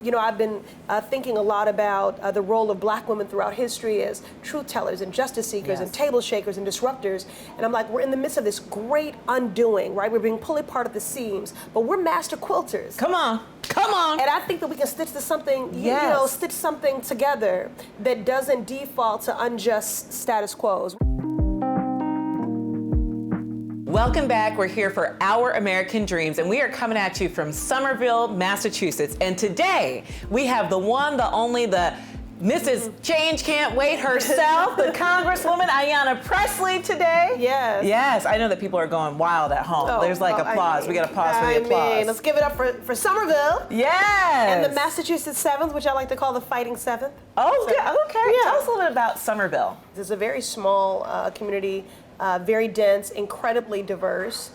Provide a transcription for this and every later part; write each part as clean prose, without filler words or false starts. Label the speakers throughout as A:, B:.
A: You know, I've been thinking a lot about the role of Black women throughout history as truth tellers and justice seekers and table shakers and disruptors. And I'm like, we're in the midst of this great undoing, right? We're being pulled apart at the seams, but we're master quilters.
B: Come on, come on.
A: And I think that we can stitch to something, you know, stitch something together that doesn't default to unjust status quos.
B: Welcome back. We're here for Our American Dreams, and we are coming at you from Somerville, Massachusetts. And today, we have the one, the only, the Mrs. Change Can't Wait herself, the Congresswoman Ayanna Pressley today.
A: Yes.
B: Yes, I know that people are going wild at home. There's like applause. We got to pause for the applause.
A: Let's give it up for Somerville.
B: Yes.
A: And the Massachusetts 7th, which I like to call the Fighting 7th.
B: Oh,
A: So,
B: okay.
A: yeah.
B: Tell us a little bit about Somerville.
A: This is a very small community, very dense, incredibly diverse,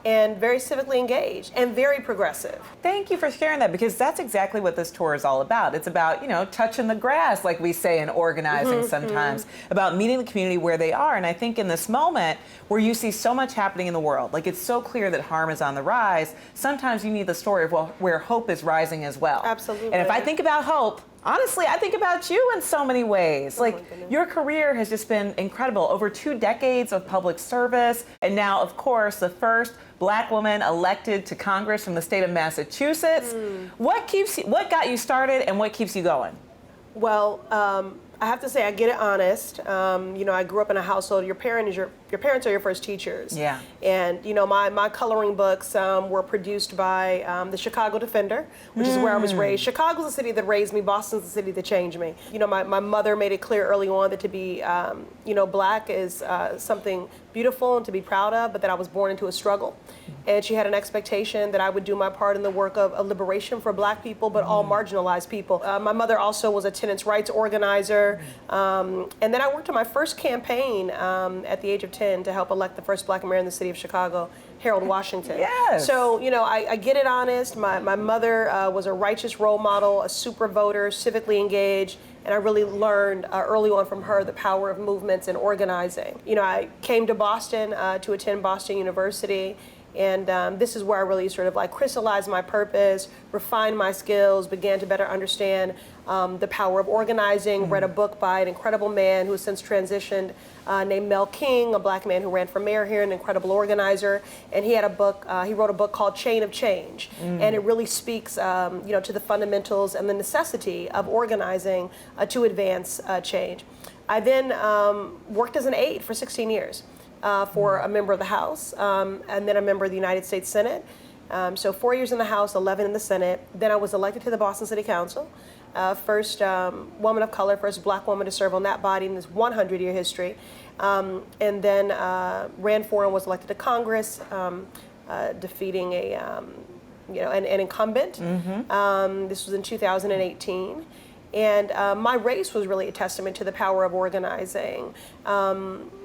A: and very civically engaged and very progressive.
B: Thank you for sharing that, because that's exactly what this tour is all about. It's about, you know, touching the grass, like we say, and organizing sometimes, about meeting the community where they are. And I think in this moment where you see so much happening in the world, like it's so clear that harm is on the rise, sometimes you need the story of, well, where hope is rising as well.
A: Absolutely.
B: And if I think about hope, honestly, I think about you in so many ways. Like, your career has just been incredible. Over 2 decades of public service, and now, of course, the first Black woman elected to Congress from the state of Massachusetts. What got you started, and what keeps you going?
A: Well, I have to say, I get it honest. You know, I grew up in a household. Your parents are your first teachers.
B: Yeah.
A: And you know, my coloring books were produced by the Chicago Defender, which is where I was raised. Chicago's the city that raised me. Boston's the city that changed me. You know, my mother made it clear early on that to be, you know, Black is something beautiful and to be proud of, but that I was born into a struggle. And she had an expectation that I would do my part in the work of liberation for Black people, but all marginalized people. My mother also was a tenants' rights organizer. And then I worked on my first campaign at the age of 10 to help elect the first Black mayor in the city of Chicago, Harold Washington.
B: Yes.
A: So, you know, I get it honest. My mother was a righteous role model, a super voter, civically engaged, and I really learned early on from her the power of movements and organizing. You know, I came to Boston to attend Boston University, and this is where I really sort of like crystallized my purpose, refined my skills, began to better understand the power of organizing, read a book by an incredible man who has since transitioned named Mel King, a Black man who ran for mayor here, an incredible organizer. And he had a book, he wrote a book called Chain of Change. And it really speaks you know, to the fundamentals and the necessity of organizing to advance change. I then worked as an aide for 16 years. For a member of the House, and then a member of the United States Senate. So 4 years in the House, 11 in the Senate. Then I was elected to the Boston City Council. First woman of color, first Black woman to serve on that body in this 100-year history. And then ran for and was elected to Congress, defeating you know, an incumbent. This was in 2018. And my race was really a testament to the power of organizing.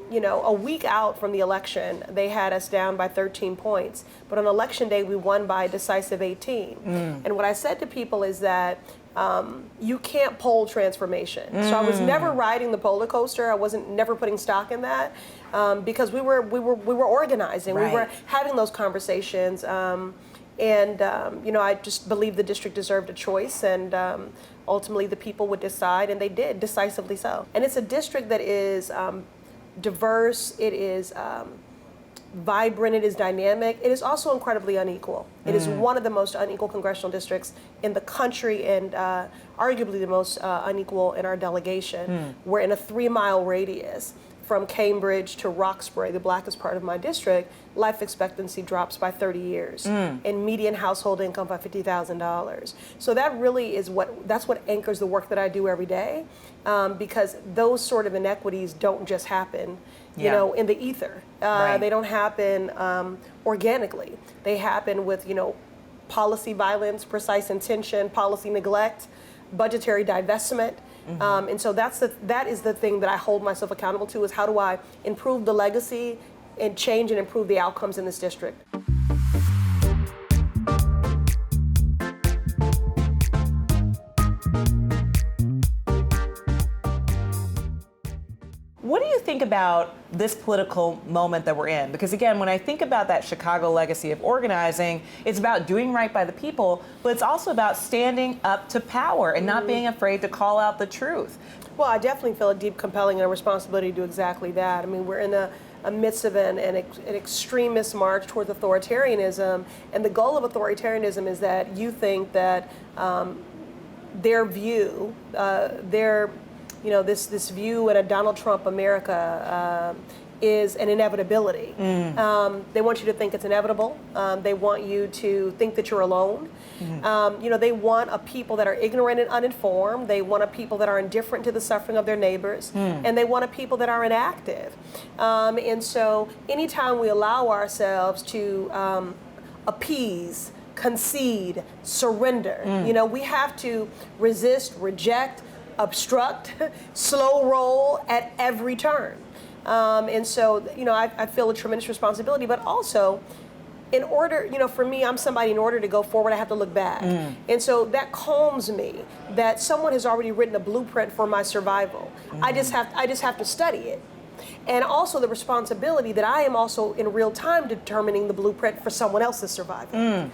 A: You know, a week out from the election, they had us down by 13 points. But on election day, we won by a decisive 18. And what I said to people is that you can't poll transformation. So I was never riding the roller coaster. I wasn't never putting stock in that because we were organizing. We were having those conversations. You know, I just believed the district deserved a choice, and ultimately the people would decide, and they did, decisively so. And it's a district that is diverse, it is vibrant, it is dynamic, it is also incredibly unequal. It is one of the most unequal congressional districts in the country, and arguably the most unequal in our delegation. We're in a 3-mile radius from Cambridge to Roxbury, the blackest part of my district. Life expectancy drops by 30 years, and median household income by $50,000. So that really is that's what anchors the work that I do every day, because those sort of inequities don't just happen, you know, in the ether. They don't happen organically. They happen with, you know, policy violence, precise intention, policy neglect, budgetary divestment. And so that is the thing that I hold myself accountable to, is how do I improve the legacy and change and improve the outcomes in this district.
B: what do you think about this political moment that we're in? Because again, when I think about that Chicago legacy of organizing, it's about doing right by the people, but it's also about standing up to power and not being afraid to call out the truth.
A: Well, I definitely feel a deep compelling and a responsibility to do exactly that. I mean, we're in the midst of an extremist march towards authoritarianism, and the goal of authoritarianism is that you think that their view, this view in a Donald Trump America is an inevitability. They want you to think it's inevitable. They want you to think that you're alone. They want a people that are ignorant and uninformed. They want a people that are indifferent to the suffering of their neighbors. And they want a people that are inactive. And so anytime we allow ourselves to appease, concede, surrender, we have to resist, reject, obstruct, slow roll at every turn. And so, I feel a tremendous responsibility, but also in order, for me, I'm somebody, in order to go forward, I have to look back. And so that calms me that someone has already written a blueprint for my survival. I just have to study it. And also the responsibility that I am also in real time determining the blueprint for someone else's survival.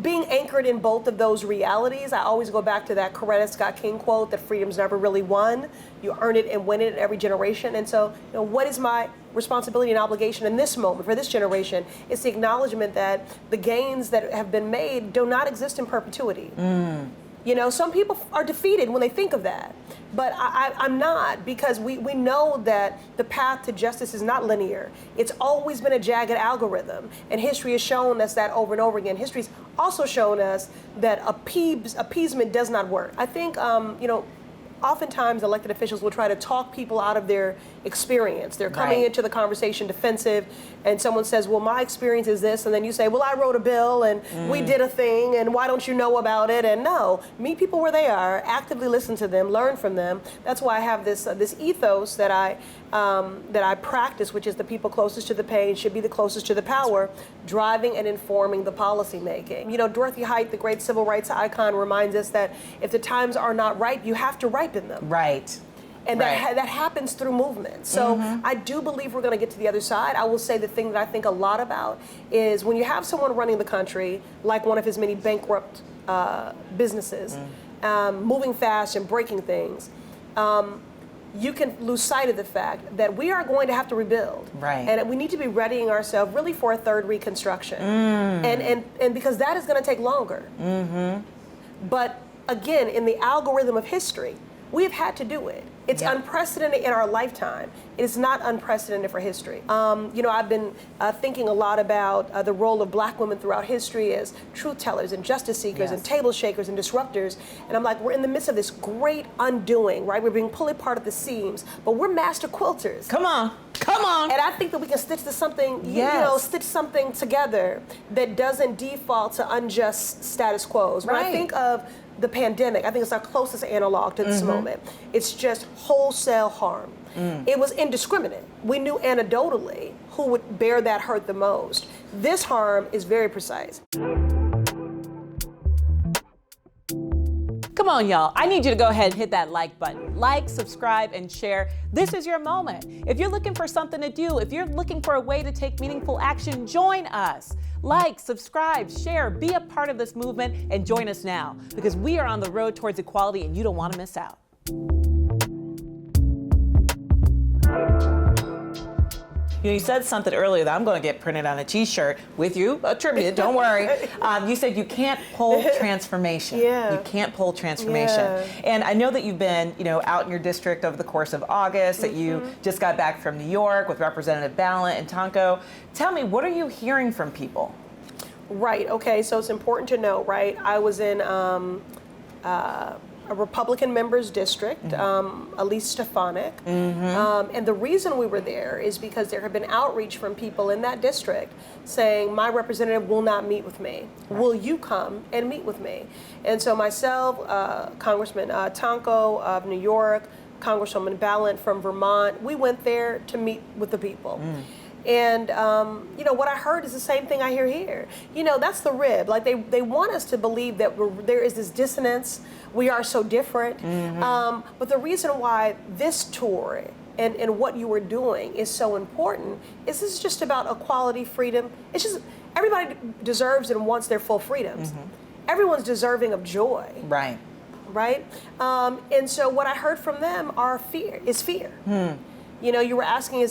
A: Being anchored in both of those realities, I always go back to that Coretta Scott King quote that freedom's never really won. You earn it and win it in every generation. And so, what is my responsibility and obligation in this moment for this generation? It's the acknowledgement that the gains that have been made do not exist in perpetuity. Some people are defeated when they think of that, but I'm not, because we know that the path to justice is not linear. It's always been a jagged algorithm, and history has shown us that over and over again. History's also shown us that appeasement does not work. I think, oftentimes elected officials will try to talk people out of their experience. They're coming into the conversation defensive, and someone says, well, my experience is this, and then you say, well, I wrote a bill and we did a thing, and why don't you know about it? And no, meet people where they are, actively listen to them, learn from them. That's why I have this ethos that I practice, which is the people closest to the pain should be the closest to the power, driving and informing the policy making. Dorothy Height, the great civil rights icon, reminds us that if the times are not ripe, you have to ripen them.
B: Right.
A: And that happens through movement. So I do believe we're going to get to the other side. I will say the thing that I think a lot about is when you have someone running the country, like one of his many bankrupt businesses, moving fast and breaking things, you can lose sight of the fact that we are going to have to rebuild.
B: Right.
A: And we need to be readying ourselves really for a third reconstruction. And because that is going to take longer. But again, in the algorithm of history, we have had to do it. It's unprecedented in our lifetime. It is not unprecedented for history. I've been thinking a lot about the role of Black women throughout history as truth tellers and justice seekers and table shakers and disruptors. And I'm like, we're in the midst of this great undoing, right? We're being pulled apart at the seams, but we're master quilters.
B: Come on.
A: And I think that we can stitch something together that doesn't default to unjust status quos. When I think of the pandemic, I think it's our closest analog to this moment. It's just wholesale harm. It was indiscriminate. We knew anecdotally who would bear that hurt the most. This harm is very precise.
C: Come on, y'all. I need you to go ahead and hit that like button. Like, subscribe, and share. This is your moment. If you're looking for something to do, if you're looking for a way to take meaningful action, join us. Like, subscribe, share, be a part of this movement, and join us now, because we are on the road towards equality and you don't want to miss out.
B: You said something earlier that I'm going to get printed on a T-shirt with you attributed. Don't worry. You said you can't pull transformation. You can't pull transformation. And I know that you've been, out in your district over the course of August. That you just got back from New York with Representative Ballant and Tonko. Tell me, what are you hearing from people?
A: Right. Okay. So it's important to know. Right. I was in a Republican member's district, Elise Stefanik. And the reason we were there is because there had been outreach from people in that district saying, my representative will not meet with me. Will you come and meet with me? And so myself, Congressman Tonko of New York, Congresswoman Ballant from Vermont, we went there to meet with the people. And, you know, what I heard is the same thing I hear here. You know, that's the rib. Like, they want us to believe that there is this dissonance. We are so different. But the reason why this tour and what you were doing is so important is this is just about equality, freedom. It's just, everybody deserves and wants their full freedoms. Everyone's deserving of joy.
B: Right.
A: Right? And so what I heard from them is fear. You know, you were asking,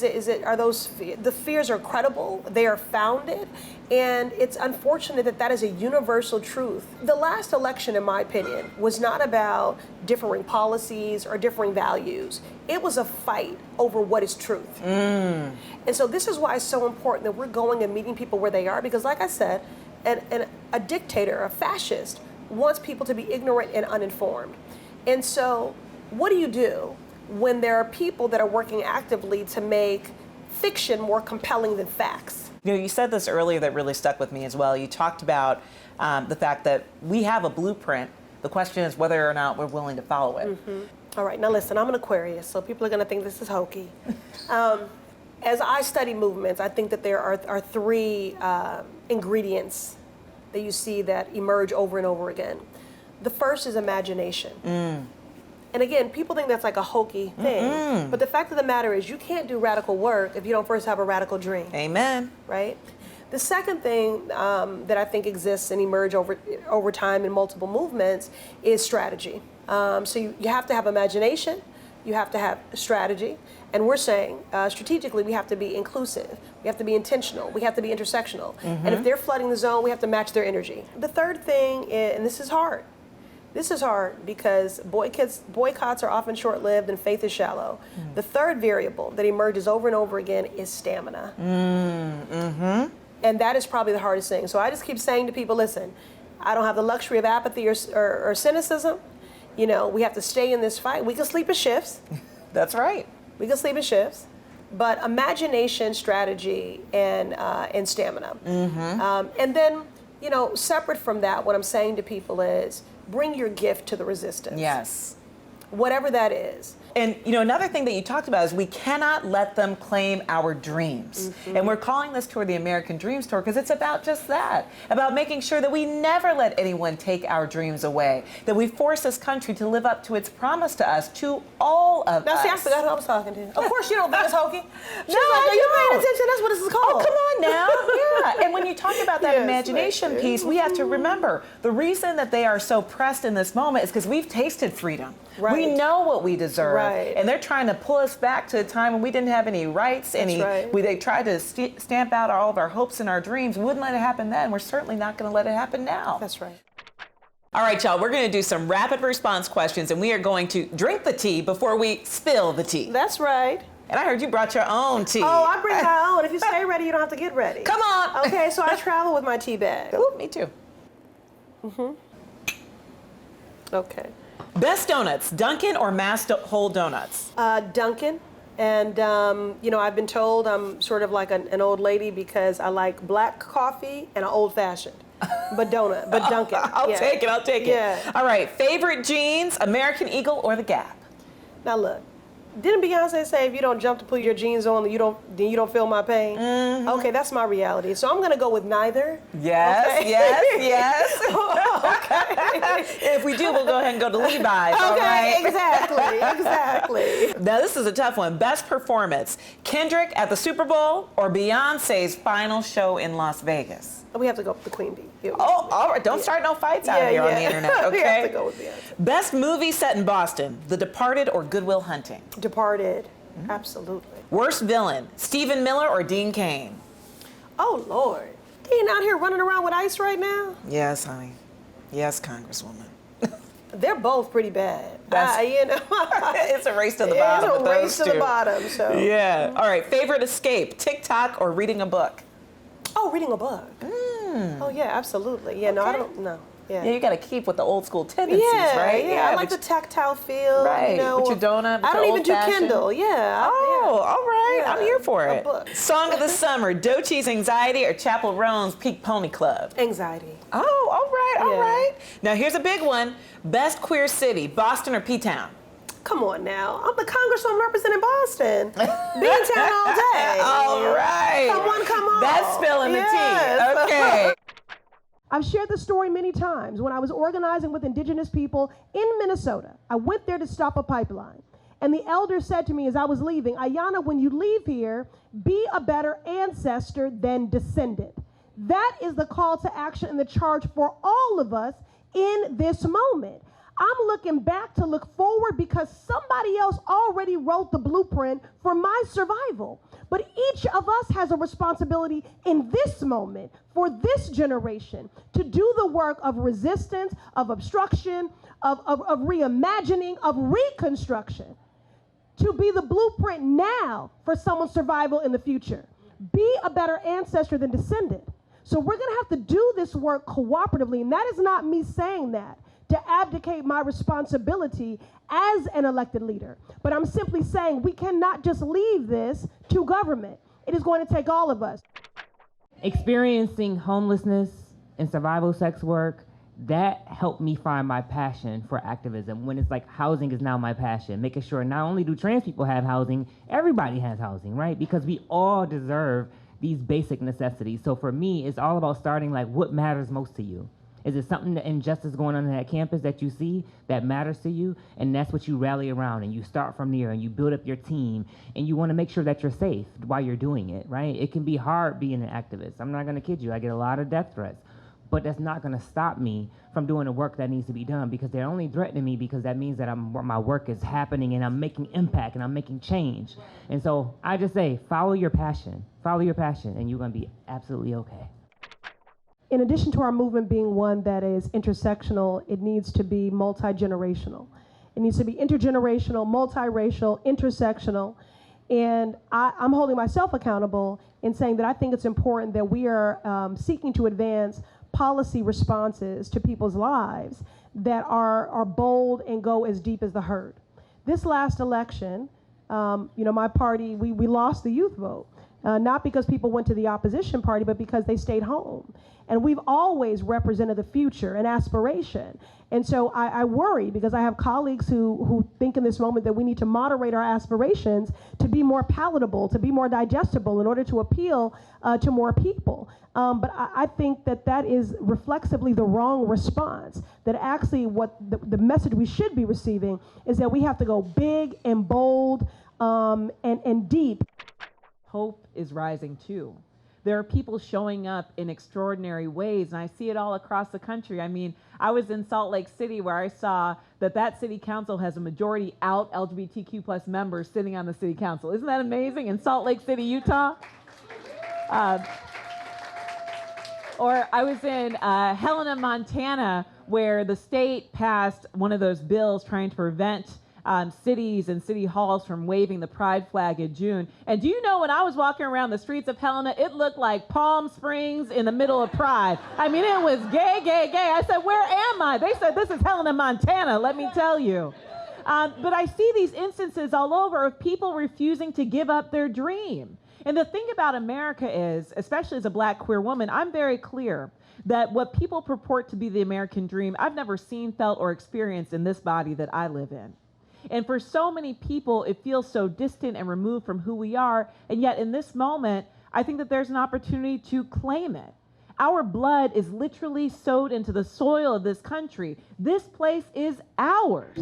A: are those, the fears are credible, they are founded, and it's unfortunate that that is a universal truth. The last election, in my opinion, was not about differing policies or differing values. It was a fight over what is truth. And so this is why it's so important that we're going and meeting people where they are, because like I said, a dictator, a fascist, wants people to be ignorant and uninformed. And so what do you do when there are people that are working actively to make fiction more compelling than facts?
B: You know, you said this earlier that really stuck with me as well. You talked about the fact that we have a blueprint. The question is whether or not we're willing to follow it.
A: All right, now listen, I'm an Aquarius, so people are going to think this is hokey. As I study movements, I think that there are three ingredients that you see that emerge over and over again. The first is imagination. And again, people think that's like a hokey thing, but the fact of the matter is you can't do radical work if you don't first have a radical dream.
B: Amen.
A: Right? The second thing that I think exists and emerge over time in multiple movements is strategy. So you have to have imagination, you have to have strategy, and we're saying strategically we have to be inclusive, we have to be intentional, we have to be intersectional, and if they're flooding the zone, we have to match their energy. The third thing is, and this is hard, because boycotts are often short-lived and faith is shallow. The third variable that emerges over and over again is stamina. And that is probably the hardest thing. So I just keep saying to people, listen, I don't have the luxury of apathy or cynicism. You know, we have to stay in this fight. We can sleep in shifts.
B: That's right.
A: We can sleep in shifts. But imagination, strategy, and stamina. And then, you know, separate from that, what I'm saying to people is, bring your gift to the resistance.
B: Yes.
A: Whatever that is.
B: And you know, another thing that you talked about is we cannot let them claim our dreams. And we're calling this tour the American Dreams Tour because it's about just that, about making sure that we never let anyone take our dreams away, that we force this country to live up to its promise to us, to all of us.
A: Now, see, I forgot who I was talking to. Of course you don't think it's hokey. She's
B: No,
A: like, are you
B: I
A: paying
B: don't.
A: attention? That's what this is called.
B: Oh, come on now. Yeah. And when you talk about that
A: Yes,
B: imagination
A: ma'am.
B: piece, we have to remember the reason that they are so pressed in this moment is because we've tasted freedom.
A: Right.
B: We know what we deserve.
A: Right.
B: And they're trying to pull us back to a time when we didn't have any rights. They tried to stamp out all of our hopes and our dreams. We wouldn't let it happen then. We're certainly not going to let it happen now.
A: That's right.
B: All right, y'all, we're going to do some rapid response questions, and we are going to drink the tea before we spill the tea.
A: That's right.
B: And I heard you brought your own tea.
A: Oh, I bring my own. If you stay ready, you don't have to get ready.
B: Come on.
A: Okay, so I travel with my tea bag.
B: Ooh, me too.
A: Okay.
B: Best donuts, Dunkin' or Mass Whole Donuts?
A: Dunkin'. And, you know, I've been told I'm sort of like an old lady because I like black coffee and an old-fashioned. But Dunkin'.
B: I'll take it.
A: Yeah.
B: All right, favorite jeans, American Eagle or The Gap?
A: Now, look. Didn't Beyonce say if you don't jump to put your jeans on, then you don't feel my pain? Okay, that's my reality. So I'm gonna go with neither.
B: Yes,
A: okay?
B: yes. Okay. If we do, we'll go ahead and go to Levi's.
A: Okay,
B: all right?
A: exactly.
B: Now this is a tough one. Best performance, Kendrick at the Super Bowl or Beyonce's final show in Las Vegas?
A: We have to go with the Queen Bee.
B: Oh, all right. Don't start no fights out here on the internet, okay?
A: We have to go with Beyonce.
B: Best movie set in Boston, The Departed or Good Will Hunting?
A: Departed. Absolutely.
B: Worst villain, Stephen Miller or Dean Cain?
A: Oh, Lord. Dean out here running around with ice right now?
B: Yes, honey. Yes, Congresswoman.
A: They're both pretty bad.
B: You know. It's a race to the bottom with
A: It's a
B: those
A: race to
B: two.
A: the bottom, so.
B: Yeah. All right, favorite escape, TikTok or reading a book?
A: Oh, reading a book. Oh, yeah, absolutely. Yeah, no, I don't know. Yeah,
B: you got to keep with the old school tendencies, right?
A: Yeah, I like the tactile feel.
B: Right,
A: You know,
B: with your donut, with
A: I don't
B: your
A: even do
B: old-fashioned.
A: Kindle. Yeah.
B: Oh, all right.
A: Yeah,
B: I'm here for
A: a
B: it.
A: book.
B: Song of the summer, Doechie's Anxiety or Chapel Roan's Peak Pony Club?
A: Anxiety.
B: Oh, all right.
A: Yeah.
B: Now here's a big one. Best queer city, Boston or P-Town?
A: Come on now. I'm the Congresswoman representing Boston. Be in town all day.
B: All right.
A: Come on.
B: That's spilling the tea. Okay.
A: I've shared the story many times. When I was organizing with indigenous people in Minnesota, I went there to stop a pipeline. And the elder said to me as I was leaving, Ayanna, when you leave here, be a better ancestor than descendant. That is the call to action and the charge for all of us in this moment. I'm looking back to look forward because somebody else already wrote the blueprint for my survival. But each of us has a responsibility in this moment for this generation to do the work of resistance, of obstruction, of reimagining, of reconstruction, to be the blueprint now for someone's survival in the future. Be a better ancestor than descendant. So we're gonna have to do this work cooperatively, and that is not me saying that to abdicate my responsibility as an elected leader. But I'm simply saying we cannot just leave this to government. It is going to take all of us.
D: Experiencing homelessness and survival sex work, that helped me find my passion for activism. When it's like housing is now my passion, making sure not only do trans people have housing, everybody has housing, right? Because we all deserve these basic necessities. So for me, it's all about starting like what matters most to you. Is it something, the injustice going on that campus that you see that matters to you? And that's what you rally around, and you start from there, and you build up your team, and you want to make sure that you're safe while you're doing it, right? It can be hard being an activist. I'm not going to kid you. I get a lot of death threats. But that's not going to stop me from doing the work that needs to be done, because they're only threatening me because that means that my work is happening and I'm making impact and I'm making change. And so I just say, follow your passion, and you're going to be absolutely okay.
A: In addition to our movement being one that is intersectional, it needs to be multi-generational. It needs to be intergenerational, multiracial, intersectional. And I'm holding myself accountable in saying that I think it's important that we are seeking to advance policy responses to people's lives that are bold and go as deep as the herd. This last election, my party, we lost the youth vote. Not because people went to the opposition party, but because they stayed home. And we've always represented the future and aspiration. And so I worry because I have colleagues who think in this moment that we need to moderate our aspirations to be more palatable, to be more digestible in order to appeal to more people. But I think that is reflexively the wrong response. That actually what the message we should be receiving is that we have to go big and bold and deep.
C: Hope is rising too. There are people showing up in extraordinary ways, and I see it all across the country. I mean, I was in Salt Lake City where I saw that city council has a majority out LGBTQ plus members sitting on the city council. Isn't that amazing? In Salt Lake City, Utah. Or I was in Helena, Montana, where the state passed one of those bills trying to prevent cities and city halls from waving the pride flag in June. And do you know, when I was walking around the streets of Helena, it looked like Palm Springs in the middle of Pride. I mean, it was gay, gay, gay. I said, where am I? They said, this is Helena, Montana, let me tell you. But I see these instances all over of people refusing to give up their dream. And the thing about America is, especially as a Black queer woman, I'm very clear that what people purport to be the American dream, I've never seen, felt, or experienced in this body that I live in. And for so many people, it feels so distant and removed from who we are. And yet in this moment, I think that there's an opportunity to claim it. Our blood is literally sowed into the soil of this country. This place is ours.